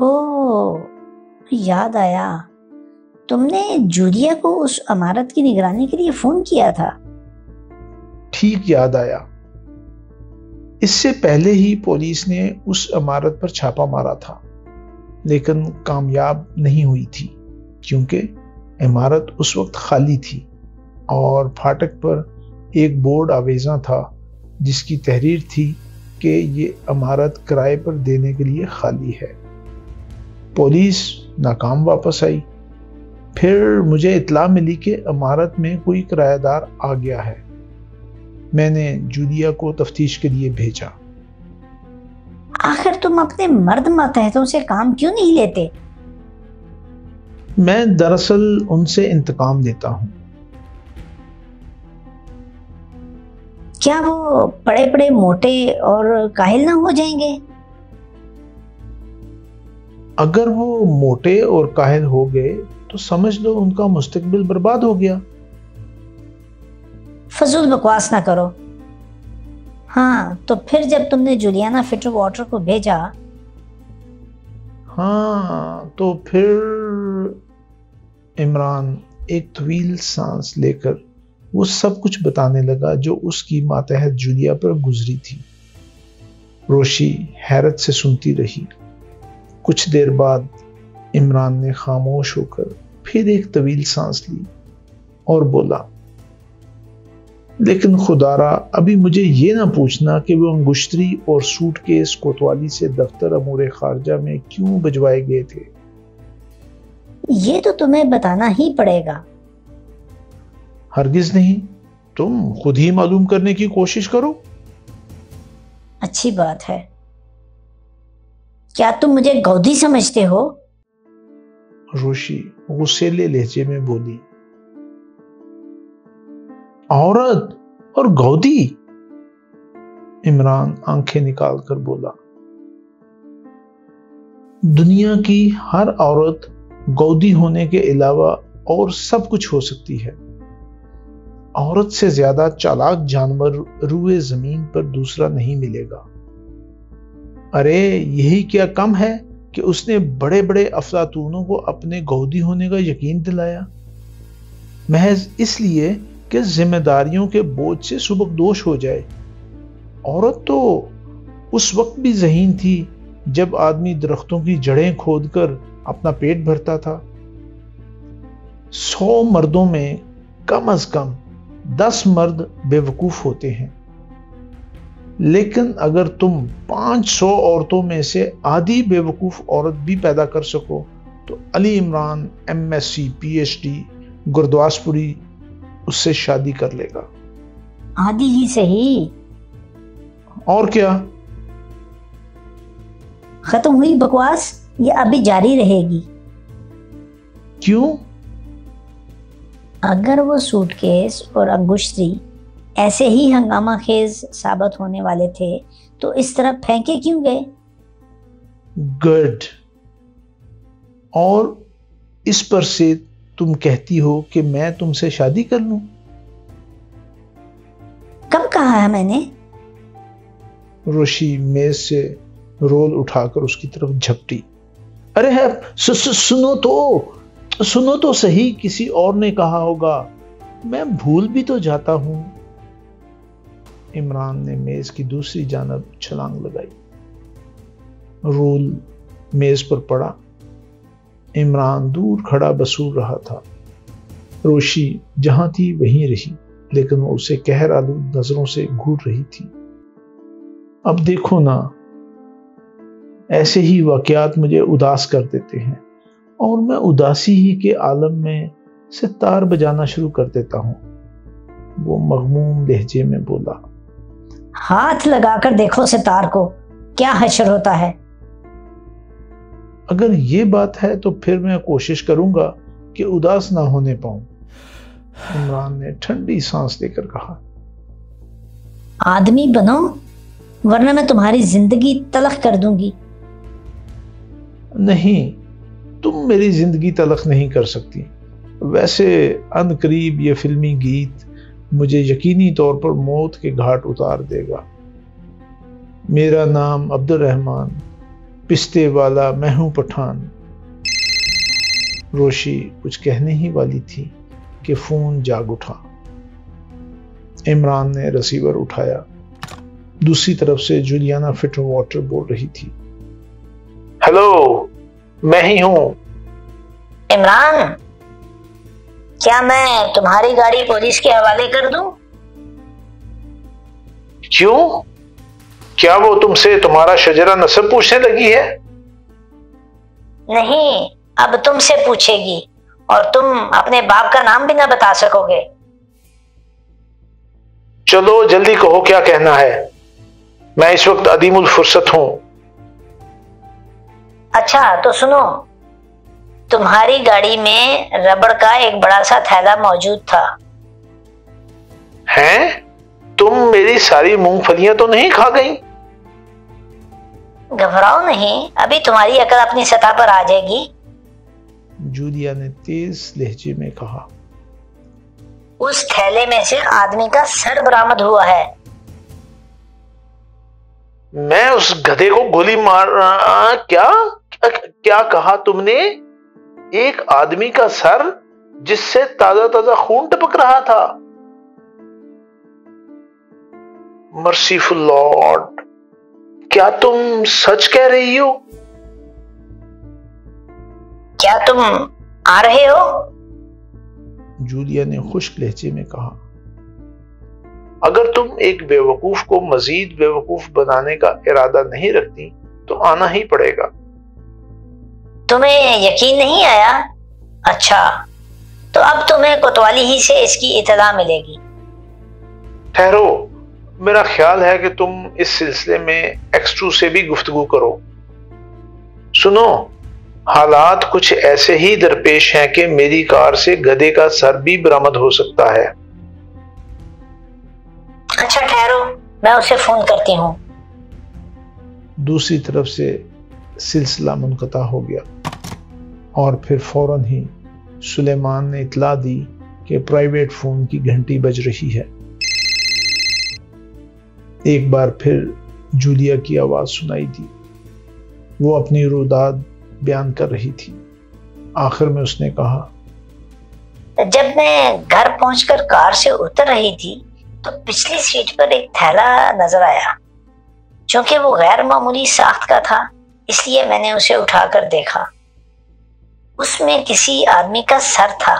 اوہ، یاد آیا، تم نے جولیا کو اس عمارت کی نگرانی کے لیے فون کیا تھا۔ ٹھیک یاد آیا۔ اس سے پہلے ہی پولیس نے اس عمارت پر چھاپا مارا تھا، لیکن کامیاب نہیں ہوئی تھی کیونکہ عمارت اس وقت خالی تھی اور پھاٹک پر ایک بورڈ آویزاں تھا جس کی تحریر تھی کہ یہ عمارت کرائے پر دینے کے لیے خالی ہے۔ پولیس ناکام واپس آئی۔ پھر مجھے اطلاع ملی کہ عمارت میں کوئی کرایہ دار آ گیا ہے۔ میں نے جولیا کو تفتیش کے لیے بھیجا۔ آخر تم اپنے مرد ماتحتوں سے کام کیوں نہیں لیتے؟ میں دراصل ان سے انتقام لیتا ہوں۔ کیا وہ پڑے پڑے موٹے اور کاہل نہ ہو جائیں گے؟ اگر وہ موٹے اور کاہل ہو گئے تو سمجھ لو ان کا مستقبل برباد ہو گیا۔ فضول بکواس نہ کرو۔ ہاں تو پھر جب تم نے جولیانا فٹر واٹر کو بھیجا، ہاں تو پھر عمران ایک طویل سانس لے کر وہ سب کچھ بتانے لگا جو اس کی ماتحت جولیا پر گزری تھی۔ روشی حیرت سے سنتی رہی۔ کچھ دیر بعد عمران نے خاموش ہو کر پھر ایک طویل سانس لی اور بولا، لیکن خدارا ابھی مجھے یہ نہ پوچھنا کہ وہ انگشتری اور سوٹ کیس کوتوالی سے دفتر امور خارجہ میں کیوں بھجوائے گئے تھے۔ یہ تو تمہیں بتانا ہی پڑے گا۔ ہرگز نہیں، تم خود ہی معلوم کرنے کی کوشش کرو۔ اچھی بات ہے۔ کیا تم مجھے گودی سمجھتے ہو؟ روشی غصیلے لہجے میں بولی۔ عورت اور گودی؟ عمران آنکھیں نکال کر بولا، دنیا کی ہر عورت گودی ہونے کے علاوہ اور سب کچھ ہو سکتی ہے۔ عورت سے زیادہ چالاک جانور روئے زمین پر دوسرا نہیں ملے گا۔ ارے یہی کیا کم ہے کہ اس نے بڑے بڑے افلاطونوں کو اپنے گودی ہونے کا یقین دلایا، محض اس لیے کہ ذمہ داریوں کے بوجھ سے سبکدوش ہو جائے۔ عورت تو اس وقت بھی ذہین تھی جب آدمی درختوں کی جڑیں کھود کر اپنا پیٹ بھرتا تھا۔ 100 مردوں میں کم از کم 10 مرد بے وقوف ہوتے ہیں، لیکن اگر تم 500 عورتوں میں سے آدھی بے وقوف عورت بھی پیدا کر سکو تو علی عمران MSc PhD گرداسپوری اس سے شادی کر لے گا۔ آدھی ہی صحیح۔ اور کیا؟ ختم ہوئی بکواس یہ ابھی جاری رہے گی؟ کیوں؟ اگر وہ سوٹ کیس اور انگشتری ایسے ہی ہنگامہ خیز ثابت ہونے والے تھے تو اس طرح پھینکے کیوں گئے؟ گڈ۔ اور اس پر سے تم کہتی ہو کہ میں تم سے شادی کر لوں؟ کب کہا ہے میں نے؟ روشی میز سے رول اٹھا کر اس کی طرف جھپٹی۔ ارے سنو تو صحیح، کسی اور نے کہا ہوگا، میں بھول بھی تو جاتا ہوں۔ عمران نے میز کی دوسری جانب چھلانگ لگائی۔ رول میز پر پڑا۔ عمران دور کھڑا بسور رہا تھا۔ روشی جہاں تھی وہیں رہی، لیکن وہ اسے قہر آلود نظروں سے گھور رہی تھی۔ اب دیکھو نا، ایسے ہی واقعات مجھے اداس کر دیتے ہیں اور میں اداسی ہی کے عالم میں ستار بجانا شروع کر دیتا ہوں، وہ مغموم لہجے میں بولا۔ ہاتھ لگا کر دیکھو ستار کو، کیا حشر ہوتا ہے۔ اگر یہ بات ہے تو پھر میں کوشش کروں گا کہ اداس نہ ہونے پاؤں، عمران نے ٹھنڈی سانس لے کر کہا۔ آدمی بنو ورنہ میں تمہاری زندگی تلخ کر دوں گی۔ نہیں، تم میری زندگی تلخ نہیں کر سکتی۔ ویسے ان قریب یہ فلمی گیت مجھے یقینی طور پر موت کے گھاٹ اتار دے گا۔ میرا نام عبد الرحمن پستے والا میں ہوں پٹھان۔ روشی کچھ کہنے ہی والی تھی کہ فون جاگ اٹھا۔ عمران نے ریسیور اٹھایا۔ دوسری طرف سے جولیانا فٹر واٹر بول رہی تھی۔ ہیلو، میں ہی ہوں۔ عمران، کیا میں تمہاری گاڑی پولیس کے حوالے کر دوں؟ کیوں؟ کیا وہ تم سے تمہارا شجرہ نسب پوچھنے لگی ہے؟ نہیں، اب تم سے پوچھے گی، اور تم اپنے باپ کا نام بھی نہ بتا سکو گے۔ چلو جلدی کہو کیا کہنا ہے، میں اس وقت عدیم الفرصت ہوں۔ اچھا تو سنو، تمہاری گاڑی میں ربڑ کا ایک بڑا سا تھیلا موجود تھا۔ ہیں؟ تم میری ساری مونگ پھلیاں تو نہیں کھا گئی؟ گھبراؤ نہیں، ابھی تمہاری عقل اپنی سطح پر آ جائے گی۔ جولیا نے تیز لہجے میں کہا۔ اس تھیلے میں سے آدمی کا سر برآمد ہوا ہے۔ میں اس گدھے کو گولی مار کیا کہا تم نے؟ ایک آدمی کا سر جس سے تازہ تازہ خون ٹپک رہا تھا؟ مرسیفل لارڈ، کیا تم سچ کہہ رہی ہو؟ کیا تم آ رہے ہو؟ جولیا نے خشک لہجے میں کہا۔ اگر تم ایک بیوقوف کو مزید بیوقوف بنانے کا ارادہ نہیں رکھتی تو آنا ہی پڑے گا۔ تمہیں یقین نہیں آیا؟ اچھا، تو اب تمہیں کوتوالی ہی سے اس کی اطلاع ملے گی۔ ٹھہرو، میرا خیال ہے کہ تم اس سلسلے میں ایکسٹرو سے بھی گفتگو کرو۔ سنو، حالات کچھ ایسے ہی درپیش ہیں کہ میری کار سے گدھے کا سر بھی برآمد ہو سکتا ہے۔ اچھا ٹھہرو، میں اسے فون کرتی ہوں۔ دوسری طرف سے سلسلہ منقطع ہو گیا اور پھر فوراً ہی سلیمان نے اطلاع دی کہ پرائیویٹ فون کی گھنٹی بج رہی ہے۔ ایک بار پھر جولیا کی آواز سنائی دی۔ وہ اپنی روداد بیان کر رہی تھی۔ آخر میں اس نے کہا، جب میں گھر پہنچ کر کار سے اتر رہی تھی تو پچھلی سیٹ پر ایک تھیلا نظر آیا۔ چونکہ وہ غیر معمولی ساخت کا تھا، اس لیے میں نے اسے اٹھا کر دیکھا۔ اس میں کسی آدمی کا سر تھا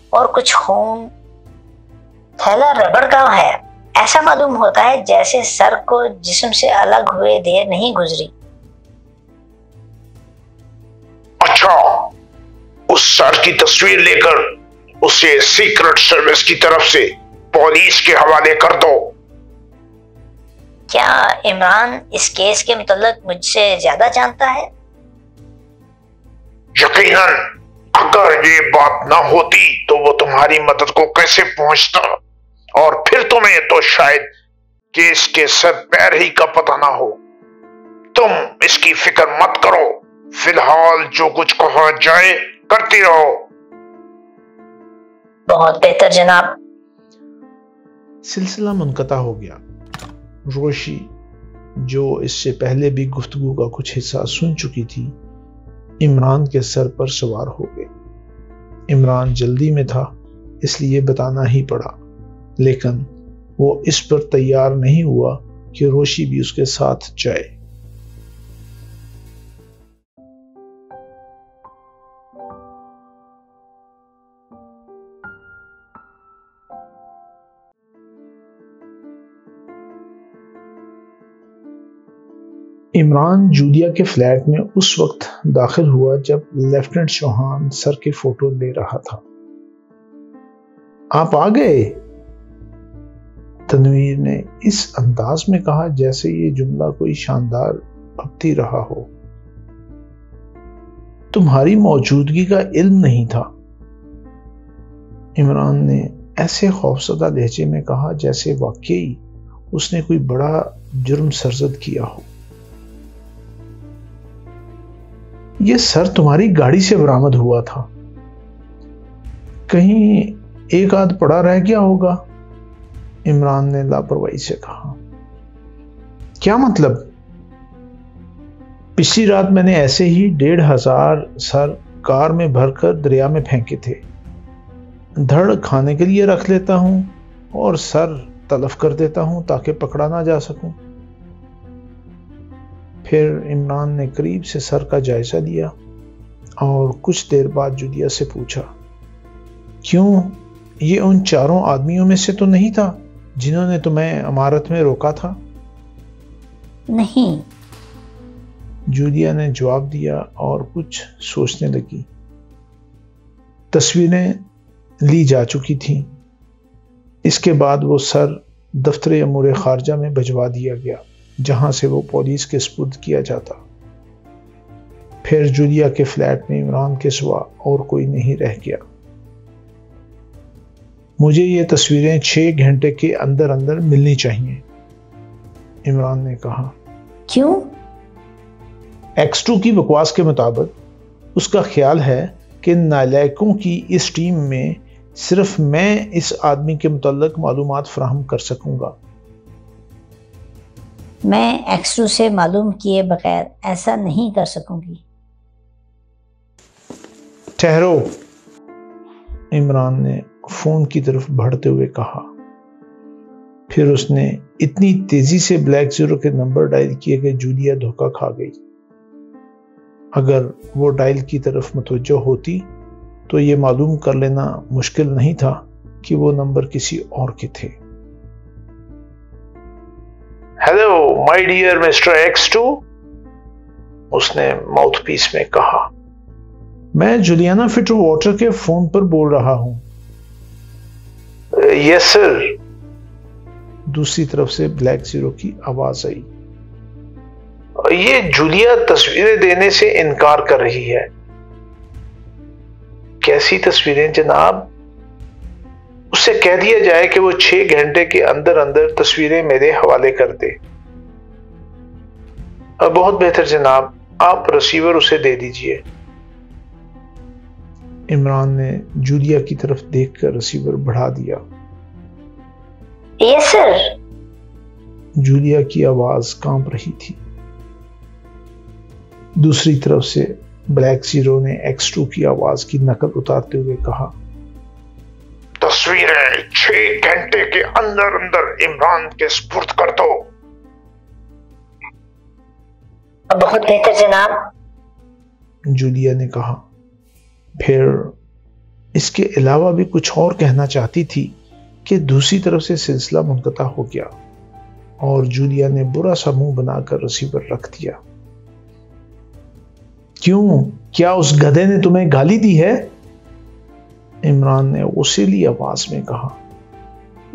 اور کچھ خون۔ تھیلا ربڑ کا ہے، ایسا معلوم ہوتا ہے جیسے سر کو جسم سے الگ ہوئے دیر نہیں گزری۔ اچھا، اس سر کی تصویر لے کر اسے سیکرٹ سروس کی طرف سے پولیس کے حوالے کر دو۔ کیا عمران اس کیس کے متعلق مجھ سے زیادہ جانتا ہے؟ یقیناً، اگر یہ بات نہ ہوتی تو وہ تمہاری مدد کو کیسے پہنچتا، اور پھر تمہیں تو شاید کیس کے سر پیر ہی کا پتہ نہ ہو۔ تم اس کی فکر مت کرو، فی الحال جو کچھ کہا جائے کرتی رہو۔ بہت بہتر جناب۔ سلسلہ منقطع ہو گیا۔ روشی، جو اس سے پہلے بھی گفتگو کا کچھ حصہ سن چکی تھی، عمران کے سر پر سوار ہو گئی۔ عمران جلدی میں تھا، اس لیے بتانا ہی پڑا، لیکن وہ اس پر تیار نہیں ہوا کہ روشی بھی اس کے ساتھ جائے۔ عمران جولیا کے فلیٹ میں اس وقت داخل ہوا جب لیفٹیننٹ چوہان سر کے فوٹو لے رہا تھا۔ آپ آ گئے؟ تنویر نے اس انداز میں کہا جیسے یہ جملہ کوئی شاندار ابتی رہا ہو۔ تمہاری موجودگی کا علم نہیں تھا، عمران نے ایسے خوفزدہ لہجے میں کہا جیسے واقعی اس نے کوئی بڑا جرم سرزد کیا ہو۔ یہ سر تمہاری گاڑی سے برآمد ہوا تھا، کہیں ایک آدھ پڑا رہ گیا ہوگا، عمران نے لاپرواہی سے کہا۔ کیا مطلب؟ پچھلی رات میں نے ایسے ہی 1,500 سر کار میں بھر کر دریا میں پھینکے تھے. دھڑ کھانے کے لیے رکھ لیتا ہوں اور سر تلف کر دیتا ہوں تاکہ پکڑا نہ جا سکوں. پھر عمران نے قریب سے سر کا جائزہ لیا اور کچھ دیر بعد جولیا سے پوچھا، کیوں یہ ان 4 آدمیوں میں سے تو نہیں تھا جنہوں نے تمہیں عمارت میں روکا تھا؟ نہیں، جولیا نے جواب دیا اور کچھ سوچنے لگی. تصویریں لی جا چکی تھیں. اس کے بعد وہ سر دفتر امور خارجہ میں بھجوا دیا گیا جہاں سے وہ پولیس کے سپرد کیا جاتا. پھر جولیا کے فلیٹ میں عمران کے سوا اور کوئی نہیں رہ گیا. مجھے یہ تصویریں 6 گھنٹے کے اندر اندر ملنی چاہیے، عمران نے کہا. کیوں؟ X2 کی بکواس کے مطابق اس کا خیال ہے کہ نالائقوں کی اس ٹیم میں صرف میں اس آدمی کے متعلق معلومات فراہم کر سکوں گا. میں X2 سے معلوم کیے بغیر ایسا نہیں کر سکوں گی. ٹھہرو، عمران نے فون کی طرف بڑھتے ہوئے کہا. پھر اس نے اتنی تیزی سے بلیک زیرو کے نمبر ڈائل کیے کہ جولیا دھوکہ کھا گئی. اگر وہ ڈائل کی طرف متوجہ ہوتی تو یہ معلوم کر لینا مشکل نہیں تھا کہ وہ نمبر کسی اور کے تھے. Hello my dear mister X2، اس نے ماؤتھ پیس میں کہا. میں جولیانا فٹر واٹر کے فون پر بول رہا ہوں. یس سر، دوسری طرف سے بلیک زیرو کی آواز آئی. یہ جولیا تصویریں دینے سے انکار کر رہی ہے. کیسی تصویریں جناب؟ اس سے کہہ دیا جائے کہ وہ 6 گھنٹے کے اندر اندر تصویریں میرے حوالے کر دے. بہت بہتر جناب، آپ ریسیور اسے دے دیجئے. عمران نے جولیا کی طرف دیکھ کر ریسیور بڑھا دیا. یس سر. جولیا کی آواز کانپ رہی تھی. دوسری طرف سے بلیک زیرو نے X2 کی آواز کی نقل اتارتے ہوئے کہا، تصویریں 6 گھنٹے کے اندر اندر عمران کے سپرد کر دو. بہت بہتر جناب، جولیا نے کہا. پھر اس کے علاوہ بھی کچھ اور کہنا چاہتی تھی کہ دوسری طرف سے سلسلہ منقطع ہو گیا اور جولیا نے برا سا منہ بنا کر ریسیور رکھ دیا. کیوں؟ کیا اس گدھے نے تمہیں گالی دی ہے؟ عمران نے غصیلی آواز میں کہا.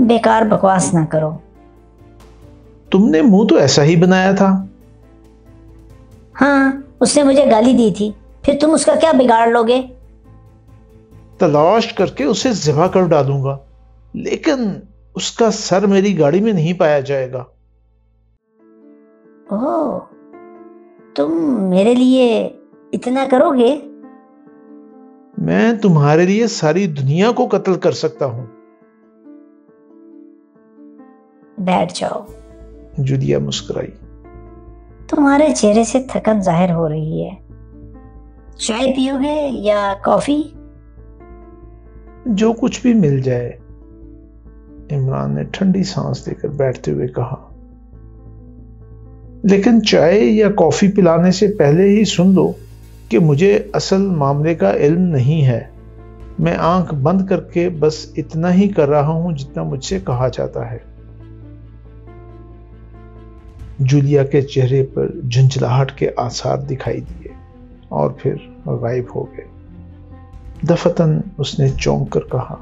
بیکار بکواس نہ کرو. تم نے منہ تو ایسا ہی بنایا تھا. ہاں، اس نے مجھے گالی دی تھی، پھر تم اس کا کیا بگاڑ لوگے؟ تلاش کر کے اسے ذبح کر ڈالوں گا، لیکن اس کا سر میری گاڑی میں نہیں پایا جائے گا. اوہ، تم میرے لیے اتنا کرو گے؟ میں تمہارے لیے ساری دنیا کو قتل کر سکتا ہوں. بیٹھ جاؤ. جولیا مسکرائی. تمہارے چہرے سے تھکن ظاہر ہو رہی ہے. چائے پیو گے یا کافی؟ جو کچھ بھی مل جائے، عمران نے ٹھنڈی سانس دے کر بیٹھتے ہوئے کہا. لیکن چائے یا کافی پلانے سے پہلے ہی سن لو کہ مجھے اصل معاملے کا علم نہیں ہے. میں آنکھ بند کر کے بس اتنا ہی کر رہا ہوں جتنا مجھ سے کہا جاتا ہے. جولیا کے چہرے پر جھنجھلاہٹ کے آثار دکھائی دیے اور پھر غائب ہو گئے. دفتن اس نے چونک کر کہا،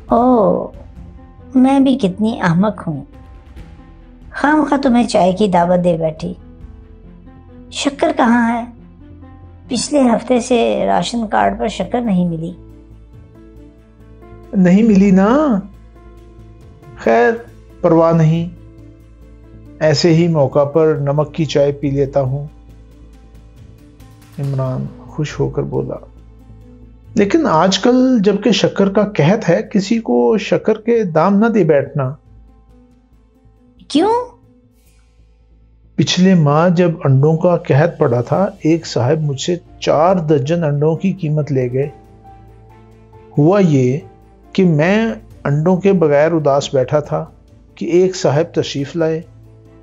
اوہ، میں بھی کتنی احمق ہوں. خواہ تمہیں چائے کی دعوت دے بیٹھی. شکر کہاں ہے؟ پچھلے ہفتے سے راشن کارڈ پر شکر نہیں ملی. نہیں ملی نا؟ خیر پرواہ نہیں، ایسے ہی موقع پر نمک کی چائے پی لیتا ہوں. عمران خوش ہو کر بولا. لیکن آج کل جبکہ شکر کا قحط ہے، کسی کو شکر کے دام نہ دے بیٹھنا. کیوں؟ پچھلے ماہ جب انڈوں کا قحط پڑا تھا، ایک صاحب مجھ سے 4 درجن انڈوں کی قیمت لے گئے۔ ہوا یہ کہ میں انڈوں کے بغیر اداس بیٹھا تھا کہ ایک صاحب تشریف لائے۔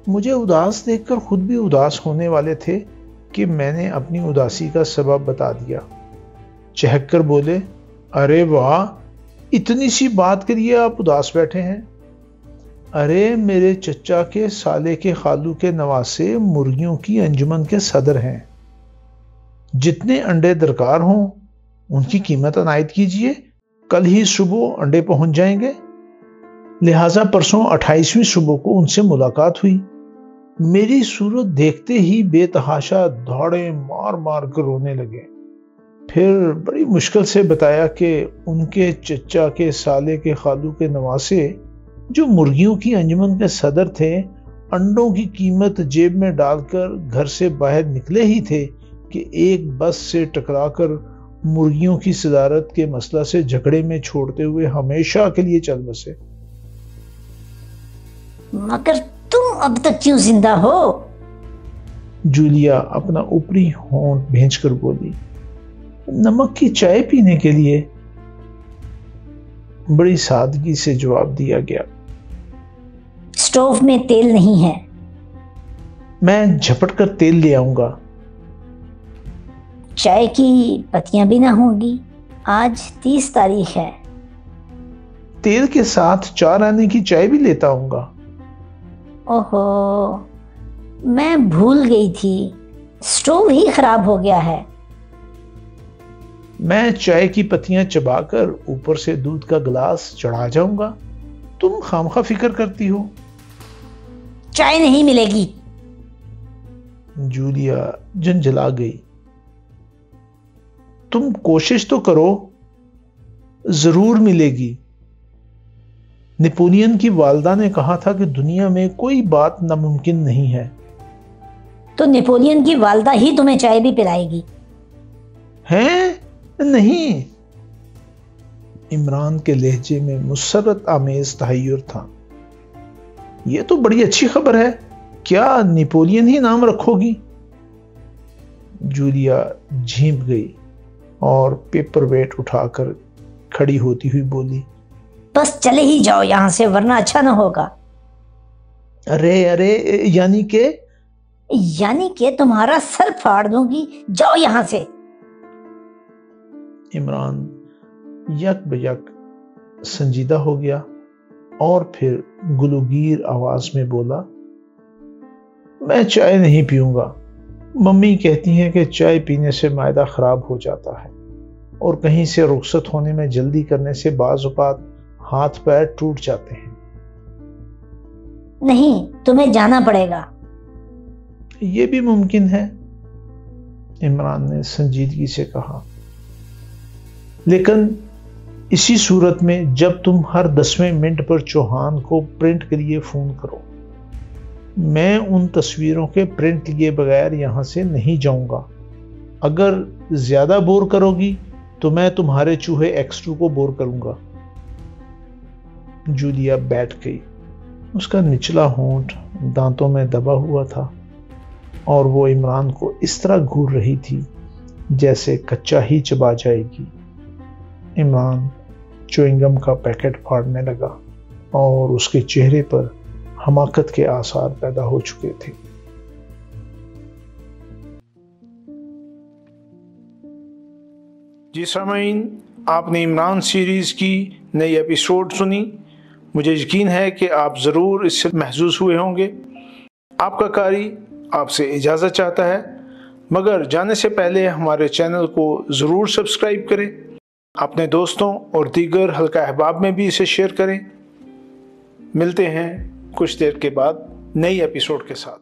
مجھے اداس دیکھ کر خود بھی اداس ہونے والے تھے کہ میں نے اپنی اداسی کا سبب بتا دیا۔ چہک کر بولے، ارے واہ، اتنی سی بات کریے آپ اداس بیٹھے ہیں۔ ارے میرے چچا کے سالے کے خالو کے نواسے مرغیوں کی انجمن کے صدر ہیں، جتنے انڈے درکار ہوں ان کی قیمت عنایت کیجئے، کل ہی صبح انڈے پہنچ جائیں گے۔ لہٰذا پرسوں 28ویں صبح کو ان سے ملاقات ہوئی۔ میری صورت دیکھتے ہی بے تحاشا دوڑے مار مار کر رونے لگے۔ پھر بڑی مشکل سے بتایا کہ ان کے چچا کے سالے کے خالو کے نواسے جو مرغیوں کی انجمن کے صدر تھے، انڈوں کی قیمت جیب میں ڈال کر گھر سے باہر نکلے ہی تھے کہ ایک بس سے ٹکرا کر مرغیوں کی صدارت کے مسئلہ سے جھگڑے میں چھوڑتے ہوئے ہمیشہ کے لیے چل بسے۔ مگر تم اب تک کیوں زندہ ہو؟ جولیا اپنا اوپری ہونٹ بھینچ کر بولی، نمک کی چائے پینے کے لیے۔ بڑی سادگی سے جواب دیا گیا۔ اسٹوو میں تیل نہیں ہے۔ میں جھپٹ کر تیل لے آؤں گا۔ چائے کی پتیاں بھی نہ ہوں گی، آج 30 تاریخ ہے۔ تیل کے ساتھ 4 آنے کی چائے بھی لیتا ہوں گا۔ اوہو، میں بھول گئی تھی، اسٹوو ہی خراب ہو گیا ہے۔ میں چائے کی پتیاں چبا کر اوپر سے دودھ کا گلاس چڑھا جاؤں گا، تم خامخواہ فکر کرتی ہو۔ چائے نہیں ملے گی۔ جولیا جھنجھلا گئی۔ تم کوشش تو کرو، ضرور ملے گی۔ نپولین کی والدہ نے کہا تھا کہ دنیا میں کوئی بات ناممکن نہیں ہے۔ تو نپولین کی والدہ ہی تمہیں چائے بھی پلائے گی؟ ہیں؟ نہیں۔ عمران کے لہجے میں مسرت آمیز تحیر تھا۔ یہ تو بڑی اچھی خبر ہے، کیا نپولین ہی نام رکھو گی؟ جولیا جھینپ گئی اور پیپر ویٹ اٹھا کر کھڑی ہوتی ہوئی بولی، بس چلے ہی جاؤ یہاں سے ورنہ اچھا نہ ہوگا۔ ارے یعنی کہ تمہارا سر پھاڑ دوں گی، جاؤ یہاں سے۔ عمران یک بیک سنجیدہ ہو گیا اور پھر گلوگیر آواز میں بولا، میں چائے نہیں پیوں گا۔ ممی کہتی ہیں کہ چائے پینے سے معدہ خراب ہو جاتا ہے اور کہیں سے رخصت ہونے میں جلدی کرنے سے بعض اوقات ہاتھ پیر ٹوٹ جاتے ہیں۔ نہیں، تمہیں جانا پڑے گا۔ یہ بھی ممکن ہے، عمران نے سنجیدگی سے کہا، لیکن اسی صورت میں جب تم ہر 10ویں منٹ پر چوہان کو پرنٹ کے لیے فون کرو۔ میں ان تصویروں کے پرنٹ لیے بغیر یہاں سے نہیں جاؤں گا۔ اگر زیادہ بور کرو گی تو میں تمہارے چوہے X2 کو بور کروں گا۔ جولیا بیٹھ گئی۔ اس کا نچلا ہونٹ دانتوں میں دبا ہوا تھا اور وہ عمران کو اس طرح گھور رہی تھی جیسے کچا ہی چبا جائے گی۔ عمران چوئنگم کا پیکٹ پھاڑنے لگا اور اس کے چہرے پر حماقت کے آثار پیدا ہو چکے تھے۔ جی سامعین، آپ نے عمران سیریز کی نئی ایپیسوڈ سنی۔ مجھے یقین ہے کہ آپ ضرور اس سے محظوظ ہوئے ہوں گے۔ آپ کا قاری آپ سے اجازت چاہتا ہے، مگر جانے سے پہلے ہمارے چینل کو ضرور سبسکرائب کریں، اپنے دوستوں اور دیگر حلقہ احباب میں بھی اسے شیئر کریں۔ ملتے ہیں کچھ دیر کے بعد نئی ایپیسوڈ کے ساتھ۔